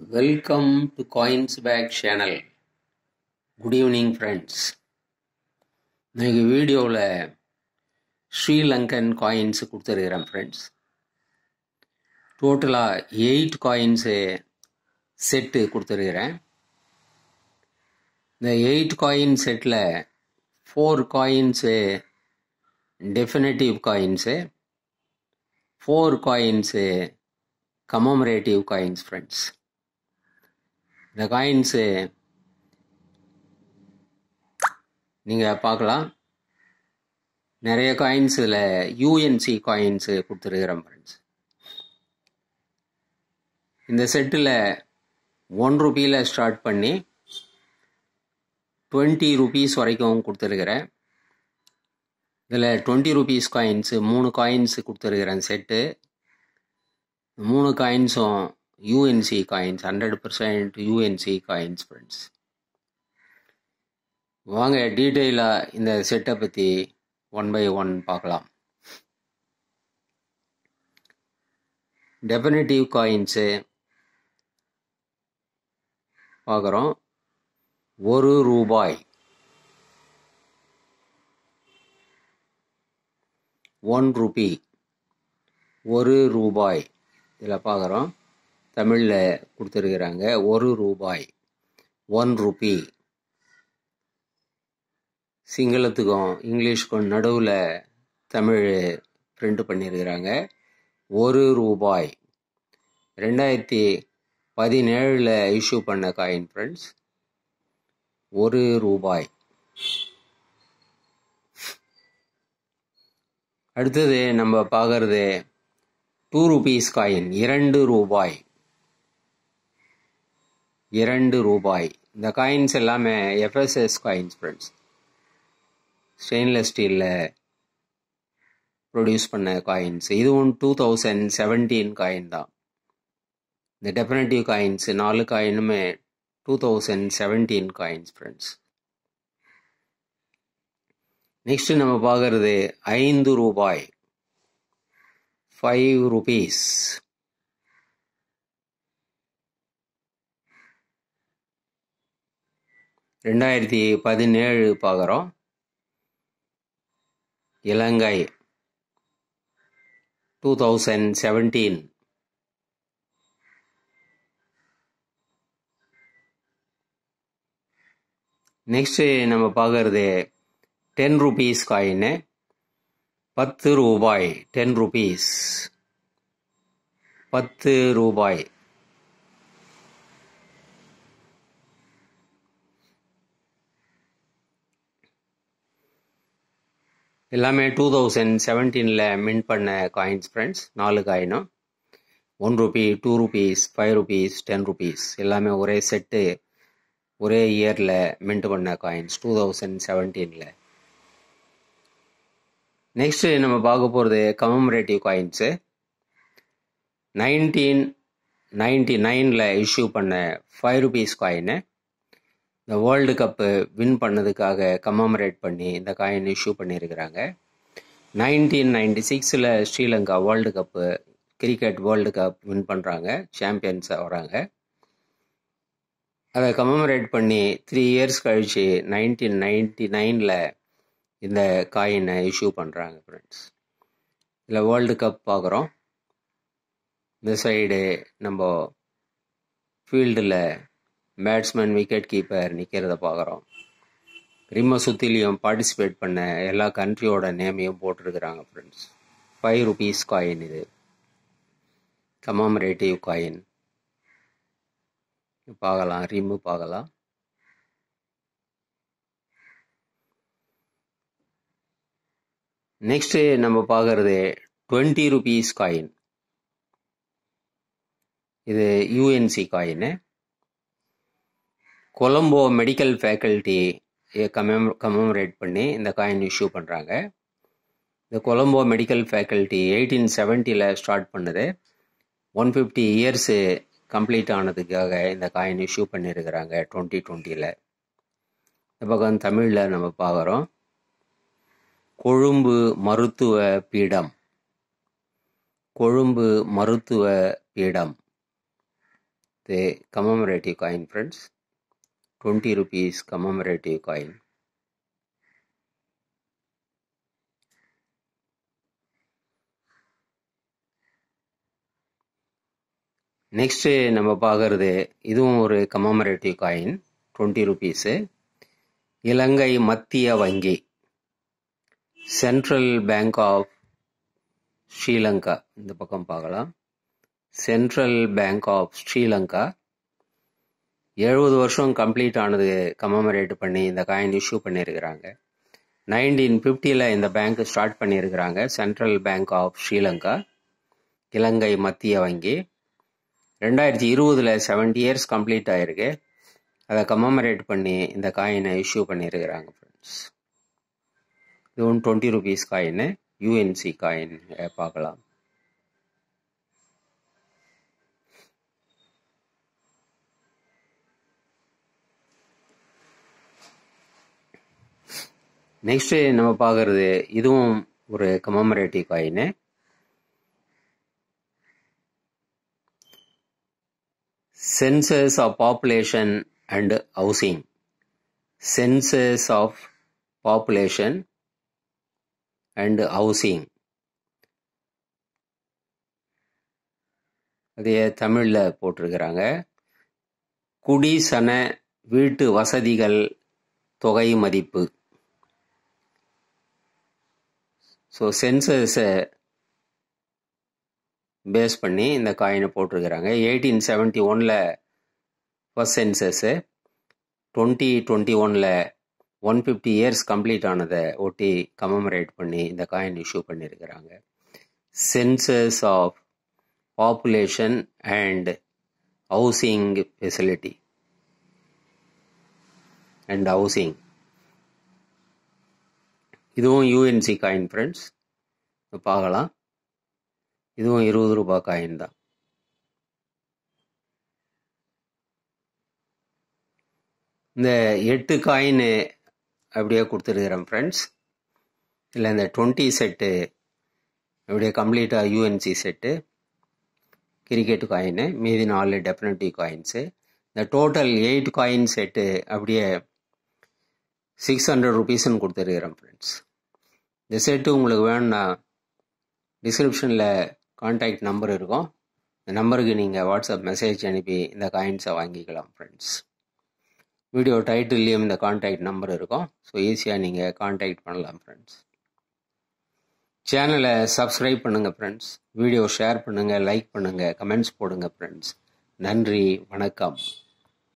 Welcome to Coinsbag channel. Good evening friends. இன்னைக்கு வீடியோவில் Sri Lankan coins கொடுத்துருக்கிறேன் ஃப்ரெண்ட்ஸ். டோட்டலாக 8 காயின்ஸு செட்டு கொடுத்துருக்கிறேன். இந்த 8 காயின் செட்டில் 4 coins definitive coins, 4 coins commemorative coins friends. இந்த காயின்ஸு நீங்கள் பார்க்கலாம். நிறைய காயின்ஸில் யூஎன்சி காயின்ஸு கொடுத்துருக்குறேன் ஃப்ரெண்ட்ஸ். இந்த செட்டில் 1 ரூபியில் ஸ்டார்ட் பண்ணி 20 ரூபீஸ் வரைக்கும் கொடுத்துருக்குறேன். இதில் 20 ரூபீஸ் காயின்ஸு 3 காயின்ஸு கொடுத்துருக்குறேன் செட்டு. 3 காயின்ஸும் UNC coins, 100% UNC coins friends. வாங்க டீட்டெயிலாக இந்த செட்டை பற்றி 1 by 1 பார்க்கலாம். டெஃபினட்டிவ் காயின்ஸு பார்க்குறோம். 1 ரூபாய், 1 ரூபி, 1 ரூபாய் இதில் பார்க்குறோம். தமிழில் கொடுத்துருக்குறாங்க 1 ரூபாய், 1 ரூபி. சிங்களத்துக்கும் இங்கிலீஷுக்கும் நடுவில் தமிழ் பிரிண்ட் பண்ணியிருக்கிறாங்க. 1 ரூபாய் 2017 இஷ்யூ பண்ண காயின் ஃப்ரெண்ட்ஸ். 1 ரூபாய். அடுத்தது நம்ம பார்க்கறது 2 ரூபீஸ் காயின், 2 ரூபாய், 2 ரூபாய். இந்த காயின்ஸ் எல்லாமே எஃப்எஸ்எஸ் காயின்ஸ் ஃப்ரெண்ட்ஸ். ஸ்டெயின்லெஸ் ஸ்டீலில் ப்ரொடியூஸ் பண்ண காயின்ஸ். இதுவும் 2017 காயின் தான். இந்த டெஃபினட்டிவ் காயின்ஸ் 4 காயினுமே 2017 காயின்ஸ் ஃப்ரெண்ட்ஸ். நெக்ஸ்ட் நம்ம பார்க்கறது 5 ரூபாய், 5 ரூபீஸ். ரெண்டாயிரத்தி 17 பார்க்குறோம். இலங்கை 2017. நெக்ஸ்ட் நம்ம பார்க்கறது 10 ரூபீஸ் காயின், 10 ரூபாய், 10 ரூபீஸ், 10 ரூபாய். எல்லாமே 2017 மின்ட் பண்ண coins friends. 4 காயினும் 1 Ruby, 2 rupees, 5 rupees, 10 rupees எல்லாமே ஒரே செட்டு, ஒரே இயரில் மின்ட் பண்ண காயின்ஸ் 2017. நெக்ஸ்ட் நம்ம பார்க்க போகிறது கமமரேட்டிவ் காயின்ஸு. 1999 இஷ்யூ பண்ண 5 ரூபீஸ் காயினு. இந்த வேர்ல்டு கப்பு வின் பண்ணதுக்காக கமமரேட் பண்ணி இந்த காயின் இஷ்யூ பண்ணியிருக்கிறாங்க. 1996 Sri Lanka world cup, cricket world cup win பண்ணுறாங்க, சாம்பியன்ஸாக வராங்க. அதை கமமரேட் பண்ணி 3 இயர்ஸ் கழித்து 1999 இந்த காயினை இஷ்யூ பண்ணுறாங்க ஃப்ரெண்ட்ஸ். இதில் வேர்ல்டு கப் பார்க்குறோம். இந்த சைடு நம்ம ஃபீல்டில் பேட்ஸ்மேன், விக்கெட் கீப்பர் நிற்கிறத பார்க்குறோம். ரிம்மை சுற்றிலையும் பார்ட்டிசிபேட் பண்ண எல்லா கண்ட்ரியோட நேமையும் போட்டிருக்கிறாங்க ஃப்ரெண்ட்ஸ். 5 ரூபீஸ் காயின் இது, கமமரேட்டிவ் காயின். பார்க்கலாம், ரிம்மு பார்க்கலாம். நெக்ஸ்ட்டு நம்ம பார்க்குறது 20 ரூபீஸ் காயின். இது UNC coin. Colombo medical faculty commemorate பண்ணி இந்த காயின் இஷ்யூ பண்ணுறாங்க. இந்த கொலம்போ மெடிக்கல் ஃபேக்கல்ட்டி 1870 ஸ்டார்ட் பண்ணுது. 150 இயர்ஸு கம்ப்ளீட் ஆனதுக்காக இந்த காயின் இஷ்யூ பண்ணியிருக்கிறாங்க 2020. இந்த பக்கம் தமிழில் நம்ம பார்க்குறோம். கொழும்பு மருத்துவ பீடம், கொழும்பு மருத்துவ பீடம். the commemorative coin, friends. 20 rupees commemorative coin. Next நம்ம பார்க்கறது இதுவும் ஒரு கமமரேட்டிவ் காயின், 20 ருபீஸு. இலங்கை மத்திய வங்கி, சென்ட்ரல் பேங்க் ஆஃப் ஸ்ரீலங்கா. இந்த பக்கம் பார்க்கலாம். சென்ட்ரல் பேங்க் ஆஃப் ஸ்ரீலங்கா 70 வருஷம் கம்ப்ளீட் ஆனது கமமரேட் பண்ணி இந்த காயின் இஷ்யூ பண்ணியிருக்கிறாங்க. 1950 இந்த பேங்க் ஸ்டார்ட் பண்ணியிருக்கிறாங்க. சென்ட்ரல் பேங்க் ஆஃப் ஸ்ரீலங்கா, இலங்கை மத்திய வங்கி. 2020 70 இயர்ஸ் கம்ப்ளீட் ஆயிருக்கு. அதை கமமரேட் பண்ணி இந்த காயினை இஷ்யூ பண்ணியிருக்கிறாங்க ஃப்ரெண்ட்ஸ். இதுவும் 20 ருபீஸ் காயின், யூஎன்சி காயின் பார்க்கலாம். நெக்ஸ்ட் நம்ம பார்க்கறது இதுவும் ஒரு commemorative coin. Census of population and housing. Census of population and housing. அதே தமிழில் போட்டிருக்கிறாங்க. குடிசன வீட்டு வசதிகள் தொகை மதிப்பு. ஸோ சென்சஸை பேஸ் பண்ணி இந்த காயினை போட்டிருக்கிறாங்க. 1871 ஃபர்ஸ்ட் சென்சஸ்ஸு, 2021 150 இயர்ஸ் கம்ப்ளீட் ஆனதை ஒட்டி கமமரேட் பண்ணி இந்த காயின் இஷ்யூ பண்ணியிருக்கிறாங்க. Census of population and housing facility and housing. இதுவும் யூஎன்சி காயின் ஃப்ரெண்ட்ஸ், பார்க்கலாம். இதுவும் 20 ரூபாய் காயின் தான். இந்த 8 காயின் அப்படியே கொடுத்துருக்கிறேன் ஃப்ரெண்ட்ஸ். இல்லை இந்த 20 செட்டு அப்படியே கம்ப்ளீட்டாக யூஎன்சி செட்டு, கிரிக்கெட் காயின், மீதி 4 டெஃபினட்டிவ் காயின்ஸு. இந்த டோட்டல் 8 காயின் செட்டு அப்படியே 600 ருபீஸ்ன்னு கொடுத்துருக்கிறேன் ஃப்ரெண்ட்ஸ். இந்த செட்டு உங்களுக்கு வேணும்னா டிஸ்கிரிப்ஷனில் கான்டாக்ட் நம்பர் இருக்கும். இந்த நம்பருக்கு நீங்கள் வாட்ஸ்அப் மெசேஜ் அனுப்பி இந்த காயின்ஸை வாங்கிக்கலாம் ஃப்ரெண்ட்ஸ். வீடியோ டைட்டில்லையும் இந்த கான்டாக்ட் நம்பர் இருக்கும். ஸோ ஈஸியாக நீங்கள் கான்டாக்ட் பண்ணலாம் ஃப்ரெண்ட்ஸ். சேனலை சப்ஸ்கிரைப் பண்ணுங்கள் ஃப்ரெண்ட்ஸ். வீடியோ ஷேர் பண்ணுங்கள், லைக் பண்ணுங்கள், கமெண்ட்ஸ் போடுங்க ஃப்ரெண்ட்ஸ். நன்றி, வணக்கம்.